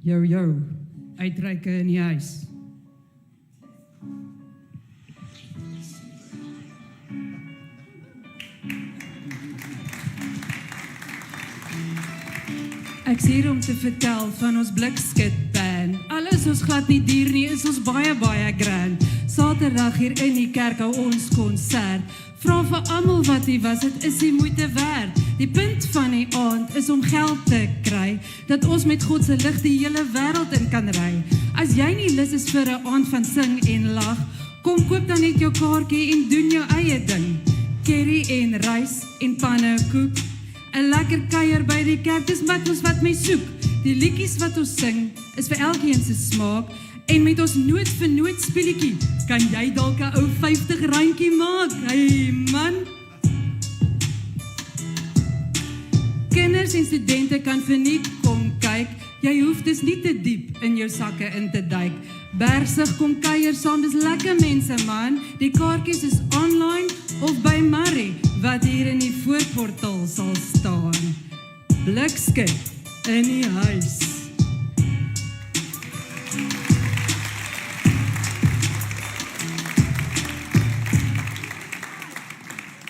Jou, uitreike in die huis. Ek is hier om te vertel van ons blikskitband. Al is ons glad nie duur nie, is ons baie grand. Saterdag hier in die kerk hou ons konsert. Vra vir almal wat hier was, dit is die moeite werd. Die punt van die aand is om geld te kry, dat ons met God se lig die hele wêreld in kan ry. As jy nie lus is vir 'n aand van sing en lag, kom koop dan net jou kaartjie en doen jou eie ding. Curry en rys en pannekoek, 'n lekker kuier by die kerk, dis wat my soek. Die liedjies wat ons sing, is vir elkeen se smaak, en met ons noot vir noot speletjie, kan jy dalk 'n ou 50 randjie maak. Hey man! Kinders en studente kan verniet kom kyk, jy hoef dus nie te diep in jou sakke in te duik. Bergsig kom kuier saam, dis lekker mense man, die kaartjies is online of by Marie, wat hier in die voorportaal sal staan. Blikskit in die huis.